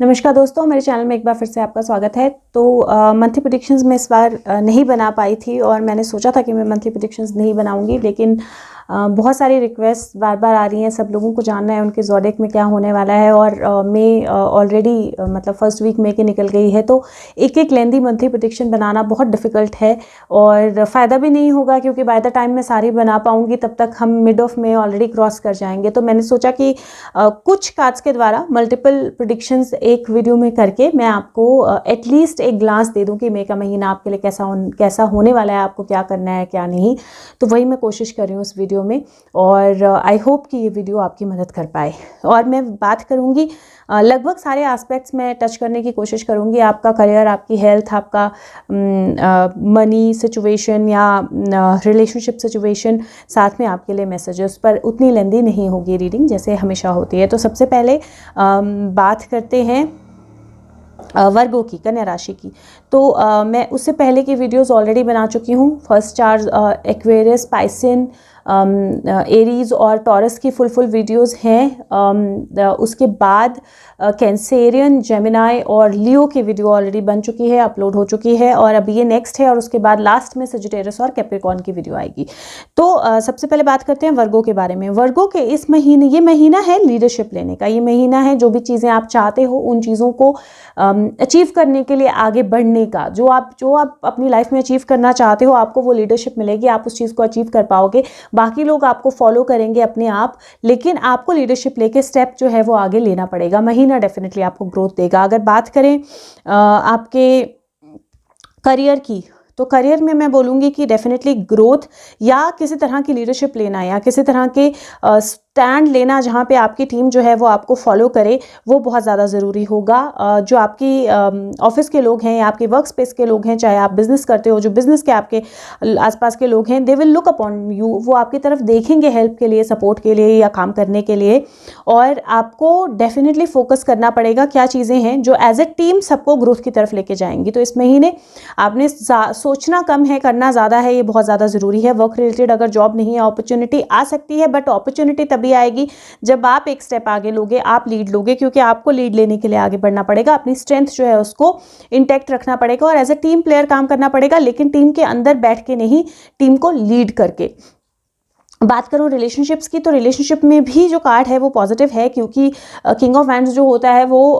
नमस्कार दोस्तों, मेरे चैनल में एक बार फिर से आपका स्वागत है। तो मंथली प्रेडिक्शंस मैं इस बार नहीं बना पाई थी और मैंने सोचा था कि मैं मंथली प्रेडिक्शंस नहीं बनाऊंगी, लेकिन बहुत सारी रिक्वेस्ट बार बार आ रही हैं। सब लोगों को जानना है उनके ज़ोडिएक में क्या होने वाला है और मई ऑलरेडी मतलब फर्स्ट वीक मई की निकल गई है। तो एक एक लेंदी मंथली प्रेडिक्शन बनाना बहुत डिफ़िकल्ट है और फ़ायदा भी नहीं होगा, क्योंकि बाय द टाइम मैं सारी बना पाऊँगी तब तक हम mid of May already cross कर जाएंगे। तो मैंने सोचा कि कुछ कार्ड्स के द्वारा मल्टीपल प्रेडिक्शंस एक वीडियो में करके मैं आपको एटलीस्ट एक ग्लांस दे दूं कि मई का महीना आपके लिए कैसा होने वाला है, आपको क्या करना है क्या नहीं। तो वही मैं कोशिश कर रही हूँ इस वीडियो में और आई होप कि ये वीडियो आपकी मदद कर पाए। और मैं बात करूँगी लगभग सारे एस्पेक्ट्स में टच करने की कोशिश करूँगी। आपका करियर, आपकी हेल्थ, आपका मनी सिचुएशन या रिलेशनशिप सिचुएशन, साथ में आपके लिए मैसेजेस, पर उतनी लेंदी नहीं होगी रीडिंग जैसे हमेशा होती है। तो सबसे पहले बात करते हैं वर्गों की, कन्या राशि की। तो मैं उससे पहले की वीडियोस ऑलरेडी बना चुकी हूँ। फर्स्ट चार एक्वेरियस, पाइसन, एरीज और टॉरस की फुल वीडियोस हैं। उसके बाद कैंसेरियन, जेमिनाई और लियो की वीडियो ऑलरेडी बन चुकी है, अपलोड हो चुकी है और अभी ये नेक्स्ट है। और उसके बाद लास्ट में सजिटेरियस और कैप्रिकॉर्न की वीडियो आएगी। तो सबसे पहले बात करते हैं वर्गों के बारे में। वर्गों के इस महीने, ये महीना है लीडरशिप लेने का। ये महीना है जो भी चीज़ें आप चाहते हो उन चीज़ों को अचीव करने के लिए, आगे बढ़ने का। जो आप अपनी लाइफ में अचीव करना चाहते हो, आपको वो लीडरशिप मिलेगी, आप उस चीज़ को अचीव कर पाओगे। बाकी लोग आपको फॉलो करेंगे अपने आप, लेकिन आपको लीडरशिप लेके स्टेप जो है वो आगे लेना पड़ेगा। महीना डेफिनेटली आपको ग्रोथ देगा। अगर बात करें आपके करियर की, तो करियर में मैं बोलूँगी कि डेफिनेटली ग्रोथ या किसी तरह की लीडरशिप लेना या किसी तरह के स्टैंड लेना जहाँ पे आपकी टीम जो है वो आपको फॉलो करे, वो बहुत ज़्यादा ज़रूरी होगा। जो आपकी ऑफिस के लोग हैं या आपके वर्क स्पेस के लोग हैं, चाहे आप बिज़नेस करते हो, जो बिज़नेस के आपके आसपास के लोग हैं, they will look upon you. वो आपकी तरफ देखेंगे हेल्प के लिए, सपोर्ट के लिए या काम करने के लिए। और आपको डेफिनेटली फोकस करना पड़ेगा क्या चीज़ें हैं जो एज ए टीम सबको ग्रोथ की तरफ लेके जाएंगी। तो इस महीने आपने सोचना कम है, करना ज़्यादा है, ये बहुत ज़्यादा ज़रूरी है। वर्क रिलेटेड अगर जॉब नहीं है, अपॉर्चुनिटी आ सकती है, बट अपॉर्चुनिटी तभी आएगी जब आप एक स्टेप आगे लोगे, आप लीड लोगे, क्योंकि आपको लीड लेने के लिए आगे बढ़ना पड़ेगा। अपनी स्ट्रेंथ जो है उसको इंटैक्ट रखना पड़ेगा और एज ए टीम प्लेयर काम करना पड़ेगा, लेकिन टीम के अंदर बैठ के नहीं, टीम को लीड करके। बात करूँ रिलेशनशिप्स की, तो रिलेशनशिप में भी जो कार्ड है वो पॉजिटिव है, क्योंकि किंग ऑफ वैंड्स जो होता है वो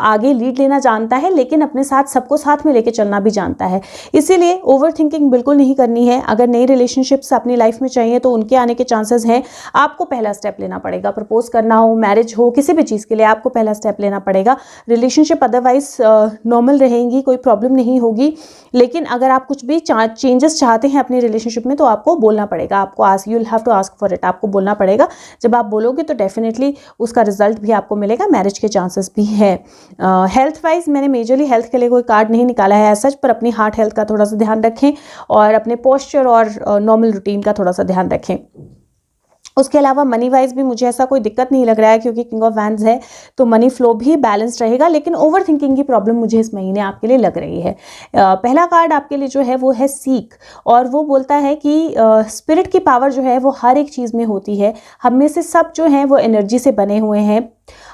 आगे लीड लेना जानता है, लेकिन अपने साथ सबको साथ में लेके चलना भी जानता है। इसीलिए ओवर थिंकिंग बिल्कुल नहीं करनी है। अगर नई रिलेशनशिप्स अपनी लाइफ में चाहिए तो उनके आने के चांसेस हैं। आपको पहला स्टेप लेना पड़ेगा। प्रपोज करना हो, मैरिज हो, किसी भी चीज़ के लिए आपको पहला स्टेप लेना पड़ेगा। रिलेशनशिप अदरवाइज नॉर्मल रहेंगी, कोई प्रॉब्लम नहीं होगी। लेकिन अगर आप कुछ भी चेंजेस चाहते हैं अपनी रिलेशनशिप में, तो आपको बोलना पड़ेगा। आपको have to ask for it, आपको बोलना पड़ेगा। जब आप बोलोगे तो डेफिनेटली उसका रिजल्ट भी आपको मिलेगा, मैरिज के चांसेस भी हैं। हेल्थ वाइज मैंने मेजरली हेल्थ के लिए कोई कार्ड नहीं निकाला है सच, पर अपनी हार्ट हेल्थ का थोड़ा सा ध्यान रखें और अपने पोस्चर और नॉर्मल रूटीन का थोड़ा सा ध्यान रखें। उसके अलावा मनी वाइज भी मुझे ऐसा कोई दिक्कत नहीं लग रहा है, क्योंकि किंग ऑफ वैंड्स है तो मनी फ्लो भी बैलेंस्ड रहेगा। लेकिन ओवर थिंकिंग की प्रॉब्लम मुझे इस महीने आपके लिए लग रही है। पहला कार्ड आपके लिए जो है वो है सीक, और वो बोलता है कि स्पिरिट की पावर जो है वो हर एक चीज़ में होती है। हम में से सब जो हैं वो एनर्जी से बने हुए हैं।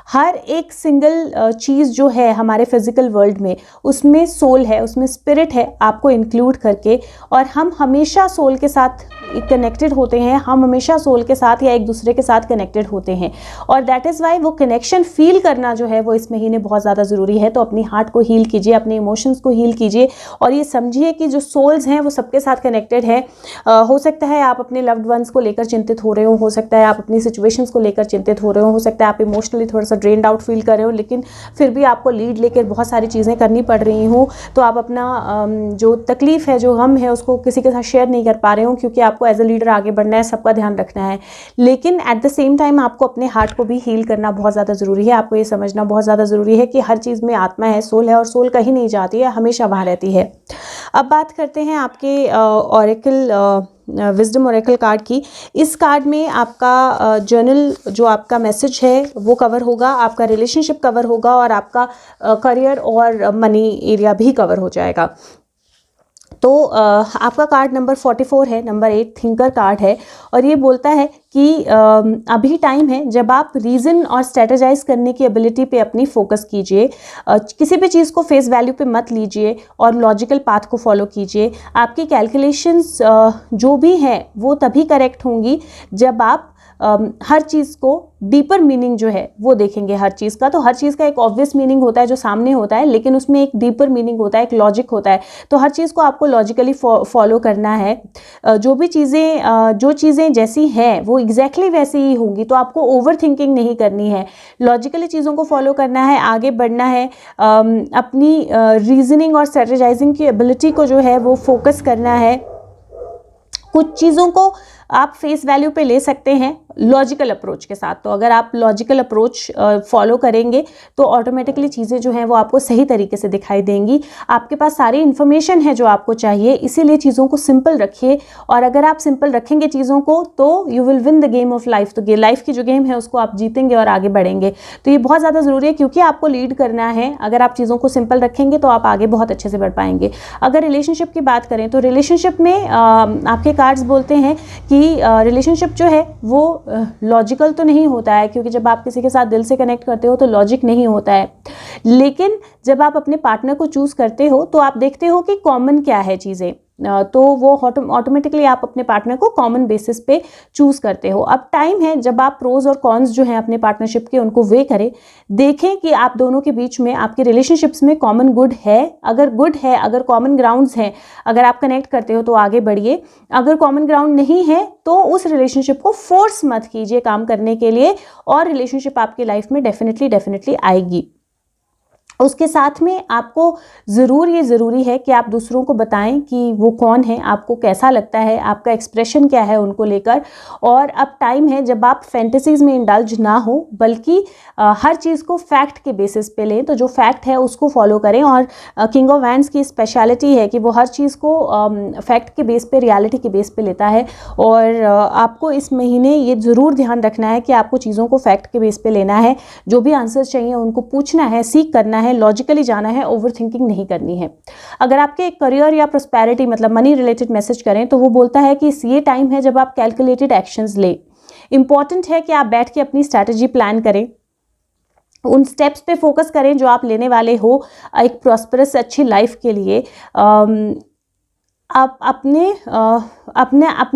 हर एक सिंगल चीज़ जो है हमारे फिजिकल वर्ल्ड में, उसमें सोल है, उसमें स्पिरिट है, आपको इंक्लूड करके। और हम हमेशा सोल के साथ कनेक्टेड होते हैं, हम हमेशा सोल के साथ या एक दूसरे के साथ कनेक्टेड होते हैं। और दैट इज़ वाई वो कनेक्शन फील करना जो है वो इस महीने बहुत ज़्यादा ज़रूरी है। तो अपनी हार्ट को हील कीजिए, अपने इमोशंस को हील कीजिए और ये समझिए कि जो सोल्स हैं वो सबके साथ कनेक्टेड है। हो सकता है आप अपने लव्ड वंस को लेकर चिंतित हो रहे हो सकता है आप अपनी सिचुएशंस को लेकर चिंतित हो रहे हो सकता है आप इमोशनली थोड़ा सा ड्रेन्ड आउट फील कर रहे हो, लेकिन फिर भी आपको लीड लेकर बहुत सारी चीज़ें करनी पड़ रही हो। तो आप अपना जो तकलीफ़ है, जो गम है, उसको किसी के साथ शेयर नहीं कर पा रहे हो, क्योंकि आपको एज ए लीडर आगे बढ़ना है, सबका ध्यान रखना है। लेकिन एट द सेम टाइम आपको अपने हार्ट को भी हील करना बहुत ज़्यादा ज़रूरी है। आपको ये समझना बहुत ज़्यादा ज़रूरी है कि हर चीज़ में आत्मा है, सोल है, और सोल कहीं नहीं जाती है, हमेशा वहाँ रहती है। अब बात करते हैं आपके ऑरेकल विजडम ऑरेकल कार्ड की। इस कार्ड में आपका जर्नल, जो आपका मैसेज है वो कवर होगा, आपका रिलेशनशिप कवर होगा और आपका करियर और मनी एरिया भी कवर हो जाएगा। तो आपका कार्ड नंबर 44 है, नंबर 8 थिंकर कार्ड है, और ये बोलता है कि अभी टाइम है जब आप रीज़न और स्ट्रेटेजाइज करने की एबिलिटी पे अपनी फोकस कीजिए। किसी भी चीज़ को फेस वैल्यू पे मत लीजिए और लॉजिकल पाथ को फॉलो कीजिए। आपकी कैलकुलेशंस जो भी हैं वो तभी करेक्ट होंगी जब आप हर चीज़ को डीपर मीनिंग जो है वो देखेंगे। हर चीज़ का तो हर चीज़ का एक ऑब्वियस मीनिंग होता है जो सामने होता है, लेकिन उसमें एक डीपर मीनिंग होता है, एक लॉजिक होता है। तो हर चीज़ को आपको लॉजिकली फॉलो करना है। जो चीज़ें जैसी हैं वो एग्जैक्टली वैसी ही होंगी, तो आपको ओवर थिंकिंग नहीं करनी है, लॉजिकली चीज़ों को फॉलो करना है, आगे बढ़ना है। अपनी रीजनिंग और स्ट्रेटेजाइजिंग की एबिलिटी को जो है वो फोकस करना है। कुछ चीज़ों को आप फेस वैल्यू पे ले सकते हैं लॉजिकल अप्रोच के साथ। तो अगर आप लॉजिकल अप्रोच फॉलो करेंगे तो ऑटोमेटिकली चीज़ें जो हैं वो आपको सही तरीके से दिखाई देंगी। आपके पास सारी इन्फॉर्मेशन है जो आपको चाहिए, इसीलिए चीज़ों को सिंपल रखिए। और अगर आप सिंपल रखेंगे चीज़ों को तो you will win the game of life. तो लाइफ की जो गेम है उसको आप जीतेंगे और आगे बढ़ेंगे। तो ये बहुत ज़्यादा ज़रूरी है क्योंकि आपको लीड करना है। अगर आप चीज़ों को सिंपल रखेंगे तो आप आगे बहुत अच्छे से बढ़ पाएंगे। अगर रिलेशनशिप की बात करें तो रिलेशनशिप में आपके कार्ड्स बोलते हैं कि रिलेशनशिप जो है वो लॉजिकल तो नहीं होता है, क्योंकि जब आप किसी के साथ दिल से कनेक्ट करते हो तो लॉजिक नहीं होता है। लेकिन जब आप अपने पार्टनर को चूज़ करते हो तो आप देखते हो कि कॉमन क्या है चीज़ें, तो वो ऑटोमेटिकली आप अपने पार्टनर को कॉमन बेसिस पे चूज़ करते हो। अब टाइम है जब आप प्रोज और कॉन्स जो हैं अपने पार्टनरशिप के उनको वे करें, देखें कि आप दोनों के बीच में आपके रिलेशनशिप्स में कॉमन गुड है। अगर गुड है, अगर कॉमन ग्राउंड्स हैं, अगर आप कनेक्ट करते हो तो आगे बढ़िए। अगर कॉमन ग्राउंड नहीं है तो उस रिलेशनशिप को फोर्स मत कीजिए काम करने के लिए, और रिलेशनशिप आपकी लाइफ में डेफिनेटली आएगी। उसके साथ में आपको ये ज़रूरी है कि आप दूसरों को बताएं कि वो कौन है, आपको कैसा लगता है, आपका एक्सप्रेशन क्या है उनको लेकर। और अब टाइम है जब आप फैंटेसीज़ में इंडल्ज ना हो, बल्कि हर चीज़ को फैक्ट के बेसिस पे लें। तो जो फैक्ट है उसको फॉलो करें। और किंग ऑफ वैंड्स की स्पेशलिटी है कि वो हर चीज़ को फैक्ट के बेस पे, रियलिटी के बेस पे लेता है। और आपको इस महीने ये ज़रूर ध्यान रखना है कि आपको चीज़ों को फैक्ट के बेस पे लेना है। जो भी आंसर्स चाहिए उनको पूछना है, सीख करना है, लॉजिकली जाना है, ओवर थिंकिंग नहीं करनी है। अगर आपके करियर या प्रोस्पेरिटी मतलब मनी रिलेटेड मैसेज करें तो वो बोलता है कि ये टाइम है जब आप कैलकुलेटेड एक्शंस लें। इंपॉर्टेंट है कि आप बैठ के अपनी स्ट्रैटेजी प्लान करें, उन स्टेप्स पे फोकस करें जो आप लेने वाले हो एक प्रॉस्परस अच्छी लाइफ के लिए। आप अपने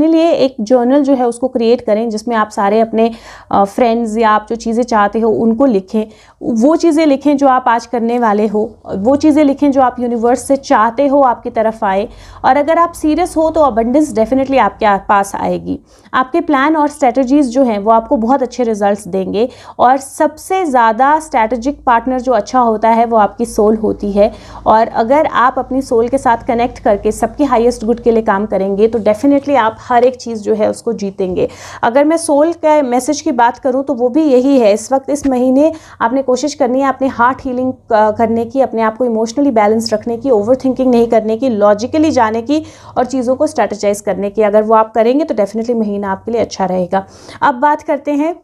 लिए एक जर्नल जो है उसको क्रिएट करें जिसमें आप सारे अपने फ्रेंड्स या आप जो चीज़ें चाहते हो उनको लिखें। वो चीज़ें लिखें जो आप आज करने वाले हो, वो चीज़ें लिखें जो आप यूनिवर्स से चाहते हो आपकी तरफ आए। और अगर आप सीरियस हो तो अबंडेंस डेफिनेटली आपके पास आएगी। आपके प्लान और स्ट्रेटजीज़ जो हैं वो आपको बहुत अच्छे रिजल्ट्स देंगे। और सबसे ज़्यादा स्ट्रैटेजिक पार्टनर जो अच्छा होता है वो आपकी सोल होती है। और अगर आप अपनी सोल के साथ कनेक्ट करके सबके हाईएस्ट गुड के लिए काम करेंगे तो डेफिनेटली आप हर एक चीज़ जो है उसको जीतेंगे। अगर मैं सोल के मैसेज की बात करूं तो वो भी यही है। इस वक्त इस महीने आपने कोशिश करनी है अपने हार्ट हीलिंग करने की, अपने आप को इमोशनली बैलेंस रखने की, ओवर थिंकिंग नहीं करने की, लॉजिकली जाने की और चीज़ों को स्ट्रेटेजाइज करने की। अगर वो आप करेंगे तो डेफिनेटली महीना आपके लिए अच्छा रहेगा। अब बात करते हैं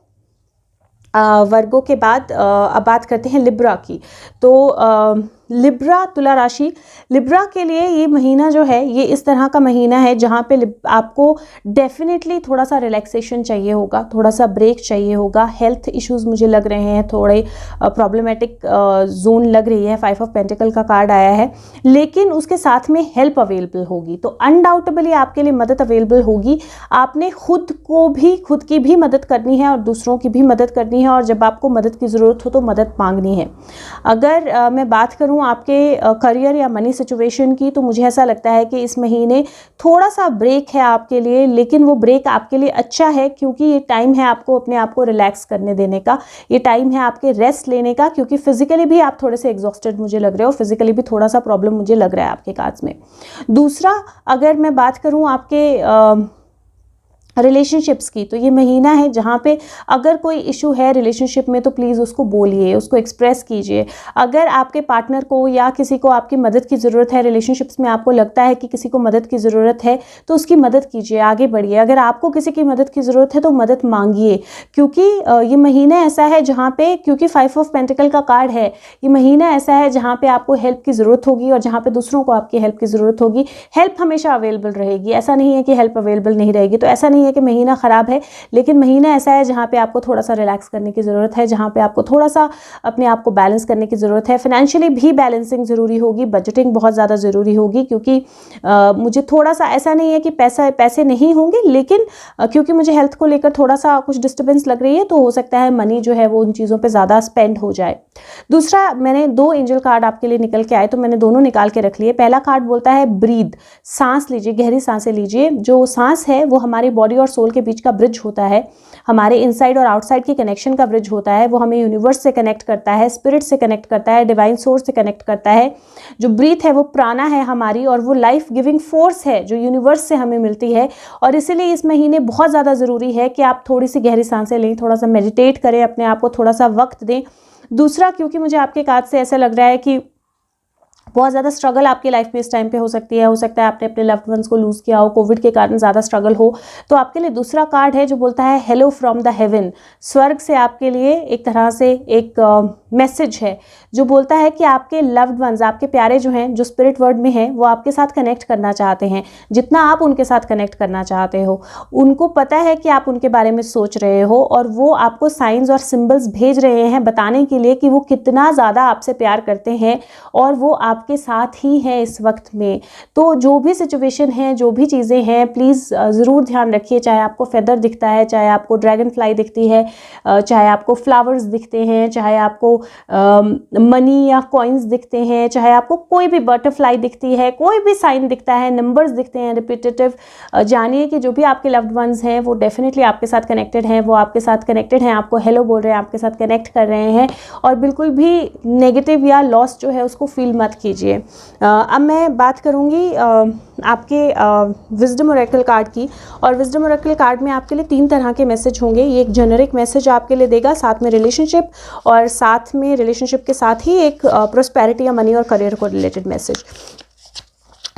वर्गों के बाद अब बात करते हैं लिब्रा की। तो लिब्रा, तुला राशि, लिब्रा के लिए ये महीना जो है ये इस तरह का महीना है जहाँ पे आपको डेफिनेटली थोड़ा सा रिलैक्सेशन चाहिए होगा, थोड़ा सा ब्रेक चाहिए होगा। हेल्थ इश्यूज मुझे लग रहे हैं थोड़े प्रॉब्लमेटिक जोन लग रही है। 5 ऑफ पेंटिकल का कार्ड आया है, लेकिन उसके साथ में हेल्प अवेलेबल होगी। तो अनडाउटेबली आपके लिए मदद अवेलेबल होगी। आपने खुद की भी मदद करनी है और दूसरों की भी मदद करनी है। और जब आपको मदद की ज़रूरत हो तो मदद मांगनी है। अगर मैं बात करूँ आपके करियर या मनी सिचुएशन की, तो मुझे ऐसा लगता है कि इस महीने थोड़ा सा ब्रेक है आपके लिए, लेकिन वो ब्रेक आपके लिए अच्छा है क्योंकि ये टाइम है आपको अपने आप को रिलैक्स करने देने का, ये टाइम है आपके रेस्ट लेने का। क्योंकि फिजिकली भी आप थोड़े से एग्जॉस्टेड मुझे लग रहे हो, फिजिकली भी थोड़ा सा प्रॉब्लम मुझे लग रहा है आपके कार्ड्स में। दूसरा, अगर मैं बात करूँ आपके रिलेशनशिप्स की, तो ये महीना है जहाँ पे अगर कोई इशू है रिलेशनशिप में तो प्लीज़ उसको बोलिए, उसको एक्सप्रेस कीजिए। अगर आपके पार्टनर को या किसी को आपकी मदद की ज़रूरत है, रिलेशनशिप्स में आपको लगता है कि किसी को मदद की ज़रूरत है तो उसकी मदद कीजिए, आगे बढ़िए। अगर आपको किसी की मदद की ज़रूरत है तो मदद मांगिए, क्योंकि ये महीना ऐसा है जहाँ पे, क्योंकि 5 ऑफ पेंटिकल का कार्ड है, ये महीना ऐसा है जहाँ पे आपको हेल्प की ज़रूरत होगी और जहाँ पे दूसरों को आपकी हेल्प की ज़रूरत होगी। हेल्प हमेशा अवेलेबल रहेगी, ऐसा नहीं है कि हेल्प अवेलेबल नहीं रहेगी। तो ऐसा नहीं है कि महीना ख़राब है, लेकिन महीना ऐसा है जहाँ पे आपको थोड़ा सा रिलैक्स करने की ज़रूरत है, जहाँ पे आपको थोड़ा सा अपने आप को बैलेंस करने की ज़रूरत है। फाइनेंशियली भी बैलेंसिंग ज़रूरी होगी, बजटिंग बहुत ज़्यादा ज़रूरी होगी, क्योंकि मुझे थोड़ा सा ऐसा नहीं है कि पैसे नहीं होंगे, लेकिन क्योंकि मुझे हेल्थ को लेकर थोड़ा सा कुछ डिस्टर्बेंस लग रही है, तो हो सकता है मनी जो है वो उन चीज़ों पर ज़्यादा स्पेंड हो जाए। दूसरा, मैंने 2 एंजल कार्ड आपके लिए निकल के आए, तो मैंने दोनों निकाल के रख लिए। पहला कार्ड बोलता है ब्रीद, सांस लीजिए, गहरी सांसें लीजिए। जो सांस है वो हमारी बॉडी और सोल के बीच का ब्रिज होता है, हमारे इनसाइड और आउटसाइड के कनेक्शन का ब्रिज होता है। वो हमें यूनिवर्स से कनेक्ट करता है, स्पिरिट से कनेक्ट करता है, डिवाइन सोर्स से कनेक्ट करता है। जो ब्रीथ है वो प्राणा है हमारी, और वो लाइफ गिविंग फोर्स है जो यूनिवर्स से हमें मिलती है। और इसीलिए इस महीने बहुत ज़्यादा ज़रूरी है कि आप थोड़ी सी गहरी सांसें लें, थोड़ा सा मेडिटेट करें, अपने आप को थोड़ा सा वक्त दें। दूसरा, क्योंकि मुझे आपके कार्ड से ऐसा लग रहा है कि बहुत ज़्यादा स्ट्रगल आपकी लाइफ में इस टाइम पे हो सकती है, हो सकता है आपने अपने लव्ड वंस को लूज़ किया हो, कोविड के कारण ज़्यादा स्ट्रगल हो, तो आपके लिए दूसरा कार्ड है जो बोलता है हेलो फ्रॉम द हेवन। स्वर्ग से आपके लिए एक तरह से एक मैसेज है जो बोलता है कि आपके लव्ड वंस, आपके प्यारे जो हैं, जो स्पिरिट वर्ल्ड में हैं, वो आपके साथ कनेक्ट करना चाहते हैं, जितना आप उनके साथ कनेक्ट करना चाहते हो। उनको पता है कि आप उनके बारे में सोच रहे हो, और वो आपको साइंस और सिंबल्स भेज रहे हैं बताने के लिए कि वो कितना ज़्यादा आपसे प्यार करते हैं, और वो आपके साथ ही हैं इस वक्त में। तो जो भी सिचुएशन है, जो भी चीज़ें हैं, प्लीज़ ज़रूर ध्यान रखिए। चाहे आपको फेदर दिखता है, चाहे आपको ड्रैगन फ्लाई दिखती है, चाहे आपको फ्लावर्स दिखते हैं, चाहे आपको मनी या कॉइन्स दिखते हैं, चाहे आपको कोई भी बटरफ्लाई दिखती है, कोई भी साइन दिखता है, नंबर्स दिखते हैं रिपीटेटिव, जानिए कि जो भी आपके लव्ड वंस हैं वो डेफिनेटली आपके साथ कनेक्टेड हैं, वो आपके साथ कनेक्टेड हैं, आपको हेलो बोल रहे हैं, आपके साथ कनेक्ट कर रहे हैं। और बिल्कुल भी नेगेटिव या लॉस जो है उसको फील मत कीजिए। अब मैं बात करूँगी आपके विजडम ओरेकल कार्ड की, और विजडम ओरेकल कार्ड में आपके लिए 3 तरह के मैसेज होंगे। ये एक जेनरिक मैसेज आपके लिए देगा, साथ में रिलेशनशिप, और साथ में रिलेशनशिप के साथ ही एक प्रोस्पेरिटी या मनी और करियर को रिलेटेड मैसेज।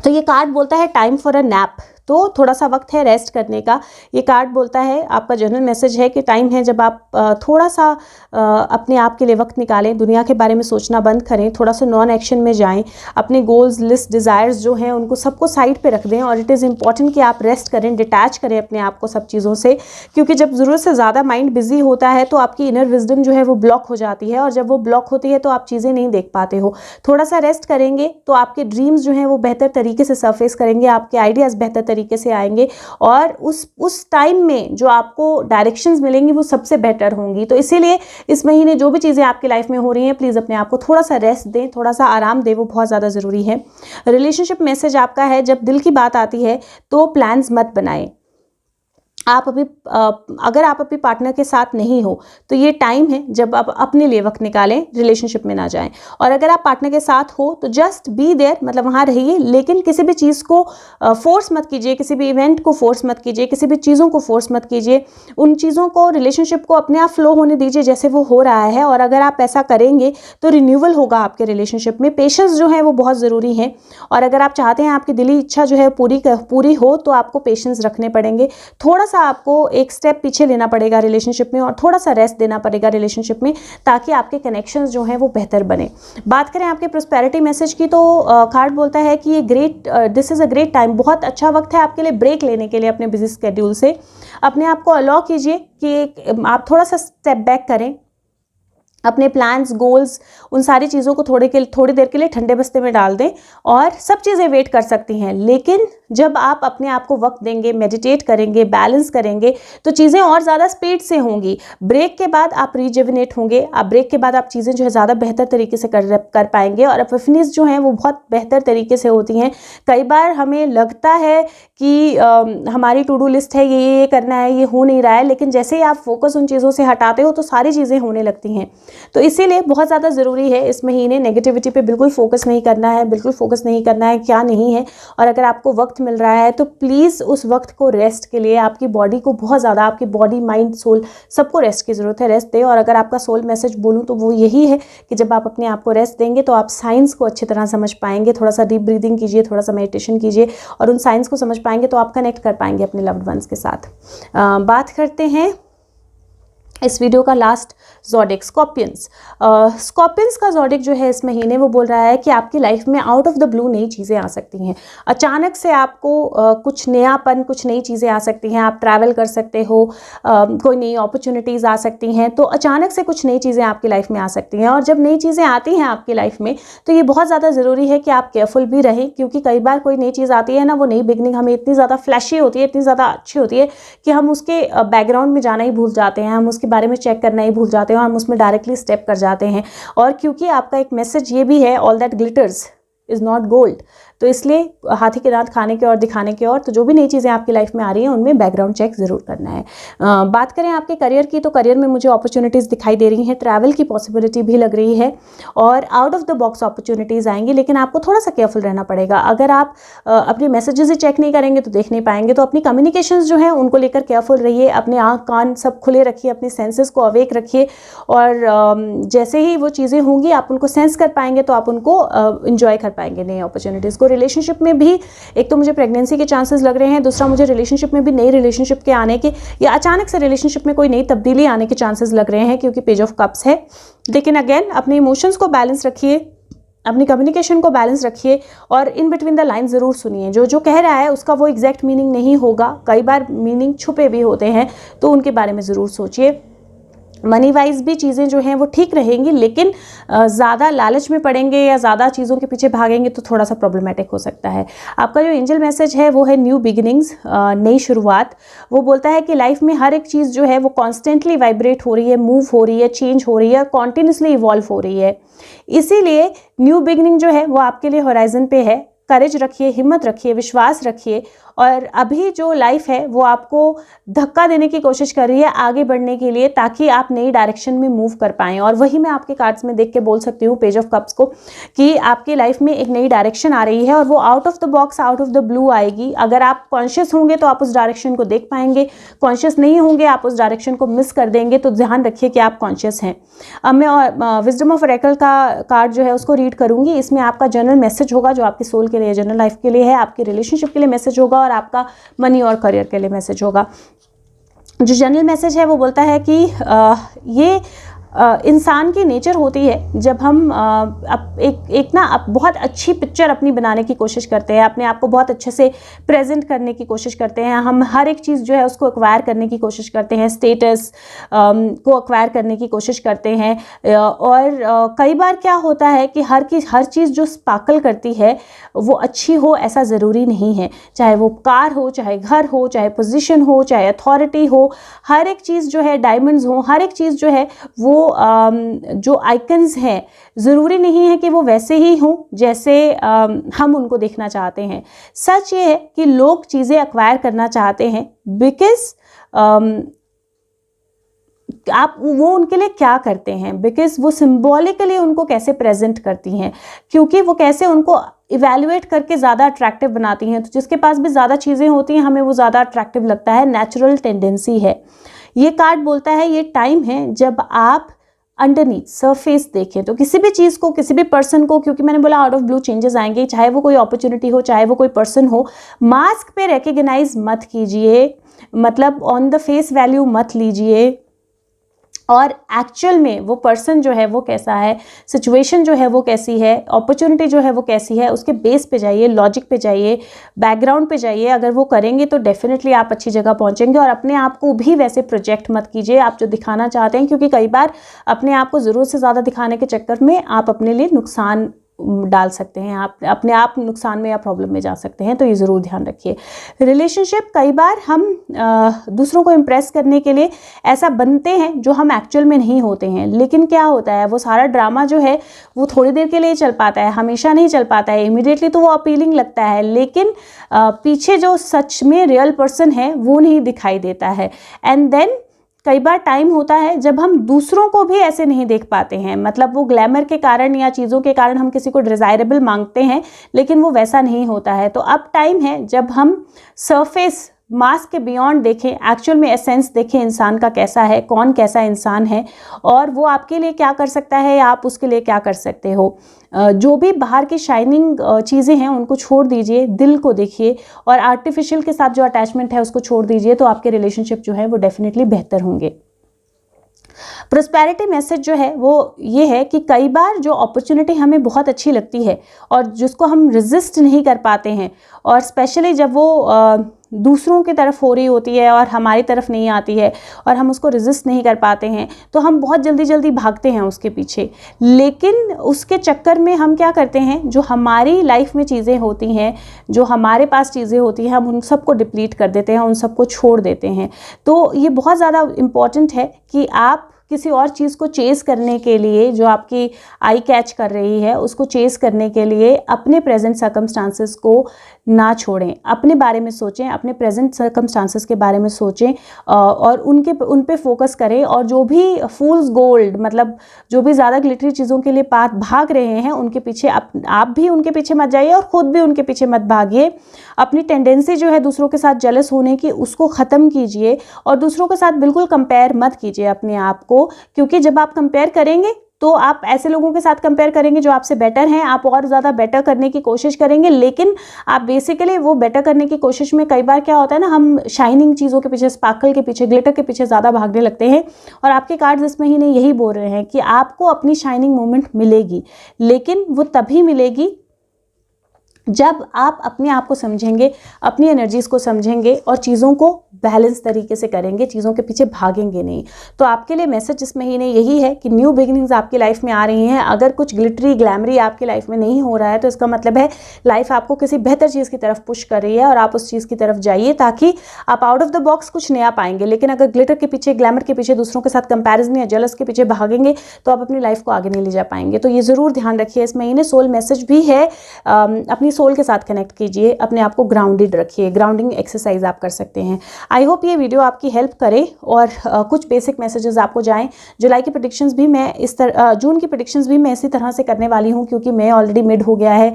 तो ये कार्ड बोलता है टाइम फॉर अ नैप, तो थोड़ा सा वक्त है रेस्ट करने का। ये कार्ड बोलता है, आपका जनरल मैसेज है कि टाइम है जब आप थोड़ा सा अपने आप के लिए वक्त निकालें, दुनिया के बारे में सोचना बंद करें, थोड़ा सा नॉन एक्शन में जाएं, अपने गोल्स, लिस्ट, डिज़ायर्स जो हैं उनको सबको साइड पे रख दें। और इट इज़ इम्पॉर्टेंट कि आप रेस्ट करें, डिटैच करें अपने आप को सब चीज़ों से, क्योंकि जब ज़रूरत से ज़्यादा माइंड बिजी होता है तो आपकी इनर विजडम जो है वो ब्लॉक हो जाती है, और जब वो ब्लॉक होती है तो आप चीज़ें नहीं देख पाते हो। थोड़ा सा रेस्ट करेंगे तो आपके ड्रीम्स जो हैं वो बेहतर तरीके से सरफेस करेंगे, आपके आइडियाज़ बेहतर तरीके से आएंगे, और उस टाइम में जो आपको डायरेक्शंस मिलेंगी वो सबसे बेटर होंगी। तो इसीलिए इस महीने जो भी चीज़ें आपकी लाइफ में हो रही हैं, प्लीज़ अपने आप को थोड़ा सा रेस्ट दें, थोड़ा सा आराम दें, वो बहुत ज़्यादा ज़रूरी है। रिलेशनशिप मैसेज आपका है, जब दिल की बात आती है तो प्लान्स मत बनाएं। आप अभी अगर आप अपने पार्टनर के साथ नहीं हो तो ये टाइम है जब आप अपने लिए वक्त निकालें, रिलेशनशिप में ना जाएं। और अगर आप पार्टनर के साथ हो तो जस्ट बी देयर, मतलब वहाँ रहिए, लेकिन किसी भी चीज़ को फोर्स मत कीजिए, किसी भी इवेंट को फोर्स मत कीजिए, किसी भी चीज़ों को फोर्स मत कीजिए। उन चीज़ों को, रिलेशनशिप को अपने आप फ्लो होने दीजिए जैसे वो हो रहा है। और अगर आप ऐसा करेंगे तो रिन्यूअल होगा आपके रिलेशनशिप में। पेशेंस जो है वो बहुत ज़रूरी है, और अगर आप चाहते हैं आपकी दिली इच्छा जो है पूरी हो तो आपको पेशेंस रखने पड़ेंगे। थोड़ा सा आपको एक स्टेप पीछे लेना पड़ेगा रिलेशनशिप में, और थोड़ा सा रेस्ट देना पड़ेगा रिलेशनशिप में, ताकि आपके कनेक्शंस जो हैं वो बेहतर बने। बात करें आपके प्रोस्पेरिटी मैसेज की, तो कार्ड बोलता है कि ये this is a great time, बहुत अच्छा वक्त है आपके लिए ब्रेक लेने के लिए अपने बिजी स्केड्यूल से। अपने आप को अलाउ कीजिए कि आप थोड़ा सा स्टेप बैक करें, अपने प्लान्स, गोल्स, उन सारी चीज़ों को थोड़ी देर के लिए ठंडे बस्ते में डाल दें, और सब चीज़ें वेट कर सकती हैं। लेकिन जब आप अपने आप को वक्त देंगे, मेडिटेट करेंगे, बैलेंस करेंगे, तो चीज़ें और ज़्यादा स्पीड से होंगी। ब्रेक के बाद आप रिजुविनेट होंगे, आप ब्रेक के बाद आप चीज़ें जो है ज़्यादा बेहतर तरीके से कर पाएंगे, और एपिफनीज जो हैं वो बहुत बेहतर तरीके से होती हैं। कई बार हमें लगता है कि हमारी टू डू लिस्ट है, ये करना है, ये हो नहीं रहा है, लेकिन जैसे ही आप फोकस उन चीज़ों से हटाते हो तो सारी चीज़ें होने लगती हैं। तो इसीलिए बहुत ज़्यादा ज़रूरी है इस महीने नेगेटिविटी पे बिल्कुल फोकस नहीं करना है, बिल्कुल फोकस नहीं करना है क्या नहीं है। और अगर आपको वक्त मिल रहा है तो प्लीज़ उस वक्त को रेस्ट के लिए, आपकी बॉडी को बहुत ज़्यादा, आपकी बॉडी, माइंड, सोल, सबको रेस्ट की ज़रूरत है, रेस्ट दें। और अगर आपका सोल मैसेज बोलूँ तो वो यही है कि जब आप अपने आप को रेस्ट देंगे तो आप साइंस को अच्छी तरह समझ पाएंगे। थोड़ा सा डीप ब्रीदिंग कीजिए, थोड़ा सा मेडिटेशन कीजिए, और उन साइंस को समझ पाएंगे तो आप कनेक्ट कर पाएंगे अपने लव्ड वंस के साथ। बात करते हैं इस वीडियो का लास्ट ज़ोडिक स्कॉर्पियंस। स्कॉर्पियंस का ज़ोडिक जो है इस महीने वो बोल रहा है कि आपकी लाइफ में आउट ऑफ द ब्लू नई चीज़ें आ सकती हैं। अचानक से आपको कुछ नयापन, कुछ नई चीज़ें आ सकती हैं। आप ट्रैवल कर सकते हो, कोई नई अपॉर्चुनिटीज़ आ सकती हैं। तो अचानक से कुछ नई चीज़ें आपकी लाइफ में आ सकती हैं। और जब नई चीज़ें आती हैं आपकी लाइफ में तो ये बहुत ज़्यादा ज़रूरी है कि आप केयरफुल भी रहें, क्योंकि कई बार कोई नई चीज़ आती है ना, वो नई बिगनिंग हमें इतनी ज़्यादा फ्लैशी होती है, इतनी ज़्यादा अच्छी होती है कि हम उसके बैकग्राउंड में जाना ही भूल जाते हैं, हम उसके बारे में चेक करना ही भूल जाते हैं और हम उसमें डायरेक्टली स्टेप कर जाते हैं। और क्योंकि आपका एक मैसेज ये भी है, all that glitters is not gold, तो इसलिए हाथी के दांत खाने के और दिखाने के और, तो जो भी नई चीज़ें आपकी लाइफ में आ रही हैं उनमें बैकग्राउंड चेक ज़रूर करना है। बात करें आपके करियर की, तो करियर में मुझे अपॉर्चुनिटीज़ दिखाई दे रही हैं, ट्रैवल की पॉसिबिलिटी भी लग रही है और out of the box opportunities आएंगी, लेकिन आपको थोड़ा सा केयरफुल रहना पड़ेगा। अगर आप अपने मैसेजेस ही चेक नहीं करेंगे तो देख नहीं पाएंगे। तो अपनी कम्युनिकेशंस जो हैं उनको लेकर केयरफुल रहिए, अपने आँख कान सब खुले रखिए, अपने सेंसेस को अवेक रखिए और जैसे ही वो चीज़ें होंगी आप उनको सेंस कर पाएंगे तो आप उनको इंजॉय कर पाएंगे नई अपॉर्चुनिटीज़ को। रिलेशनशिप में भी एक तो मुझे प्रेगनेंसी के चांसेस लग रहे हैं, दूसरा मुझे रिलेशनशिप में भी नई रिलेशनशिप के आने के या अचानक से रिलेशनशिप में कोई नई तब्दीली आने के चांसेस लग रहे हैं, क्योंकि पेज ऑफ कप्स है। लेकिन अगेन अपने इमोशंस को बैलेंस रखिए, अपनी कम्युनिकेशन को बैलेंस रखिए और इन बिटवीन द लाइन ज़रूर सुनिए। जो जो कह रहा है उसका वो एग्जैक्ट मीनिंग नहीं होगा, कई बार मीनिंग छुपे भी होते हैं, तो उनके बारे में ज़रूर सोचिए। मनी वाइज भी चीज़ें जो हैं वो ठीक रहेंगी, लेकिन ज़्यादा लालच में पड़ेंगे या ज़्यादा चीज़ों के पीछे भागेंगे तो थोड़ा सा प्रॉब्लमेटिक हो सकता है। आपका जो एंजल मैसेज है वो है न्यू बिगिनिंग्स, नई शुरुआत। वो बोलता है कि लाइफ में हर एक चीज़ जो है वो कॉन्स्टेंटली वाइब्रेट हो रही है, मूव हो रही है, चेंज हो रही है, कॉन्टिन्यूसली इवॉल्व हो रही है। इसीलिए न्यू बिगिनिंग जो है वो आपके लिए होराइजन पे है। करेज रखिए, हिम्मत रखिए, विश्वास रखिए। और अभी जो लाइफ है वो आपको धक्का देने की कोशिश कर रही है आगे बढ़ने के लिए, ताकि आप नई डायरेक्शन में मूव कर पाएँ। और वही मैं आपके कार्ड्स में देख के बोल सकती हूँ पेज ऑफ कप्स को, कि आपकी लाइफ में एक नई डायरेक्शन आ रही है और वो out of the box, out of the blue आएगी। अगर आप कॉन्शियस होंगे तो आप उस डायरेक्शन को देख पाएंगे, कॉन्शियस नहीं होंगे आप उस डायरेक्शन को मिस कर देंगे। तो ध्यान रखिए कि आप कॉन्शियस हैं। अब मैं विजडम ऑफ ऑरेकल का कार्ड जो है उसको रीड करूंगी। इसमें आपका जनरल मैसेज होगा जो आपकी सोल के लिए, जनरल लाइफ के लिए है, आपके रिलेशनशिप के लिए मैसेज होगा और आपका मनी और करियर के लिए मैसेज होगा। जो जनरल मैसेज है वो बोलता है कि ये इंसान की नेचर होती है, जब हम एक बहुत अच्छी पिक्चर अपनी बनाने की कोशिश करते हैं, अपने आप को बहुत अच्छे से प्रेजेंट करने की कोशिश करते हैं, हम हर एक चीज़ जो है उसको एक्वायर करने की कोशिश करते हैं, स्टेटस को एक्वायर करने की कोशिश करते हैं। और कई बार क्या होता है कि हर चीज़ जो स्पार्कल करती है वो अच्छी हो ऐसा ज़रूरी नहीं है। चाहे वो कार हो, चाहे घर हो, चाहे पोजीशन हो, चाहे अथॉरिटी हो, हर एक चीज़ जो है, डायमंड्स हो, हर एक चीज़ जो है वो जो आइकन्स हैं ज़रूरी नहीं है कि वो वैसे ही हों जैसे हम उनको देखना चाहते हैं। सच ये है कि लोग चीज़ें एक्वायर करना चाहते हैं बिकॉज आप वो उनके लिए क्या करते हैं, बिकॉज वो सिंबॉलिकली उनको कैसे प्रेजेंट करती हैं, क्योंकि वो कैसे उनको इवैल्यूएट करके ज़्यादा अट्रैक्टिव बनाती हैं। तो जिसके पास भी ज़्यादा चीज़ें होती हैं हमें वो ज़्यादा अट्रैक्टिव लगता है, नेचुरल टेंडेंसी है। ये कार्ड बोलता है ये टाइम है जब आप अंडरनीथ सरफेस देखें। तो किसी भी चीज़ को, किसी भी पर्सन को, क्योंकि मैंने बोला आउट ऑफ ब्लू चेंजेस आएंगे, चाहे वो कोई अपॉर्चुनिटी हो, चाहे वो कोई पर्सन हो, मास्क पे रिकग्नाइज मत कीजिए, मतलब ऑन द फेस वैल्यू मत लीजिए। और एक्चुअल में वो पर्सन जो है वो कैसा है, सिचुएशन जो है वो कैसी है, अपॉर्चुनिटी जो है वो कैसी है, उसके बेस पे जाइए, लॉजिक पे जाइए, बैकग्राउंड पे जाइए। अगर वो करेंगे तो डेफिनेटली आप अच्छी जगह पहुंचेंगे। और अपने आप को भी वैसे प्रोजेक्ट मत कीजिए आप जो दिखाना चाहते हैं, क्योंकि कई बार अपने आप को ज़रूरत से ज़्यादा दिखाने के चक्कर में आप अपने लिए नुकसान डाल सकते हैं, आप अपने आप नुकसान में या प्रॉब्लम में जा सकते हैं। तो ये ज़रूर ध्यान रखिए। रिलेशनशिप, कई बार हम दूसरों को इम्प्रेस करने के लिए ऐसा बनते हैं जो हम एक्चुअल में नहीं होते हैं। लेकिन क्या होता है, वो सारा ड्रामा जो है वो थोड़ी देर के लिए चल पाता है, हमेशा नहीं चल पाता है। इमीडिएटली तो वो अपीलिंग लगता है, लेकिन पीछे जो सच में रियल पर्सन है वो नहीं दिखाई देता है। एंड देन कई बार टाइम होता है जब हम दूसरों को भी ऐसे नहीं देख पाते हैं, मतलब वो ग्लैमर के कारण या चीज़ों के कारण हम किसी को डिज़ायरेबल मांगते हैं, लेकिन वो वैसा नहीं होता है। तो अब टाइम है जब हम सरफेस, मास्क के बियॉन्ड देखें, एक्चुअल में एसेंस देखें इंसान का कैसा है, कौन कैसा इंसान है और वो आपके लिए क्या कर सकता है या आप उसके लिए क्या कर सकते हो। जो भी बाहर की शाइनिंग चीज़ें हैं उनको छोड़ दीजिए, दिल को देखिए और आर्टिफिशियल के साथ जो अटैचमेंट है उसको छोड़ दीजिए, तो आपके रिलेशनशिप जो है वो डेफिनेटली बेहतर होंगे। प्रोस्पेरिटी मैसेज जो है वो ये है कि कई बार जो अपॉर्चुनिटी हमें बहुत अच्छी लगती है और जिसको हम रेजिस्ट नहीं कर पाते हैं, और स्पेशली जब वो दूसरों की तरफ हो रही होती है और हमारी तरफ नहीं आती है और हम उसको रेजिस्ट नहीं कर पाते हैं, तो हम बहुत जल्दी जल्दी भागते हैं उसके पीछे। लेकिन उसके चक्कर में हम क्या करते हैं, जो हमारी लाइफ में चीज़ें होती हैं, जो हमारे पास चीज़ें होती हैं, हम उन सबको डिप्लीट कर देते हैं, उन सबको छोड़ देते हैं। तो ये बहुत ज़्यादा इम्पॉर्टेंट है कि आप किसी और चीज़ को चेस करने के लिए, जो आपकी आई कैच कर रही है, उसको चेस करने के लिए अपने प्रेजेंट सर्कमस्टांसेस को ना छोड़ें, अपने बारे में सोचें, अपने प्रेजेंट सर्कमस्टांसेस के बारे में सोचें और उन पे फोकस करें। और जो भी फूल्स गोल्ड, मतलब जो भी ज़्यादा ग्लिटरी चीज़ों के लिए भाग रहे हैं, उनके पीछे आप भी उनके पीछे मत जाइए और ख़ुद भी उनके पीछे मत भागिए। अपनी टेंडेंसी जो है दूसरों के साथ जेलस होने की, उसको ख़त्म कीजिए और दूसरों के साथ बिल्कुल कंपेयर मत कीजिए अपने आप को, क्योंकि जब आप कंपेयर करेंगे तो आप ऐसे लोगों के साथ कंपेयर करेंगे जो आपसे बेटर हैं, आप और ज़्यादा बेटर करने की कोशिश करेंगे। लेकिन आप बेसिकली वो बेटर करने की कोशिश में कई बार क्या होता है ना, हम शाइनिंग चीज़ों के पीछे, स्पार्कल के पीछे, ग्लिटर के पीछे ज़्यादा भागने लगते हैं। और आपके कार्ड्स इस महीने यही बोल रहे हैं कि आपको अपनी शाइनिंग मोमेंट मिलेगी, लेकिन वो तभी मिलेगी जब आप अपने आप को समझेंगे, अपनी एनर्जीज़ को समझेंगे और चीज़ों को बैलेंस तरीके से करेंगे, चीज़ों के पीछे भागेंगे नहीं। तो आपके लिए मैसेज इस महीने यही है कि न्यू बिगिनिंग्स आपकी लाइफ में आ रही हैं। अगर कुछ ग्लिटरी ग्लैमरी आपकी लाइफ में नहीं हो रहा है, तो इसका मतलब है लाइफ आपको किसी बेहतर चीज़ की तरफ पुश कर रही है और आप उस चीज़ की तरफ जाइए, ताकि आप आउट ऑफ द बॉक्स कुछ नया पाएंगे। लेकिन अगर ग्लिटर के पीछे, ग्लैमर के पीछे, दूसरों के साथ कंपैरिजन या जेलस के पीछे भागेंगे, तो आप अपनी लाइफ को आगे नहीं ले जा पाएंगे। तो ये ज़रूर ध्यान रखिए। इस महीने सोल मैसेज भी है, अपनी सोल के साथ कनेक्ट कीजिए, अपने आप को ग्राउंडेड रखिए। ग्राउंडिंग एक्सरसाइज आप कर सकते हैं। आई होप ये वीडियो आपकी हेल्प करे और कुछ बेसिक मैसेजेस आपको जाएं। जुलाई की प्रेडिक्शंस भी मैं जून की प्रेडिक्शंस भी मैं इसी तरह से करने वाली हूं, क्योंकि मैं ऑलरेडी मिड हो गया है।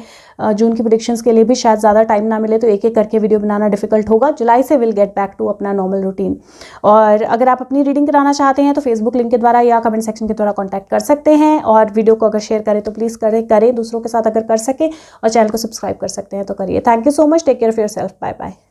जून की प्रेडिक्शंस के लिए भी शायद ज़्यादा टाइम ना मिले, तो एक एक करके वीडियो बनाना डिफिकल्ट होगा। जुलाई से विल गेट बैक टू अपना नॉर्मल रूटीन। और अगर आप अपनी रीडिंग कराना चाहते हैं तो फेसबुक लिंक के द्वारा या कमेंट सेक्शन के द्वारा कॉन्टैक्ट कर सकते हैं। और वीडियो को अगर शेयर करें तो प्लीज़ करें दूसरों के साथ अगर कर सके, और चैनल को सब्सक्राइब कर सकते हैं तो करिए। Thank you so much. Take care of yourself. Bye bye.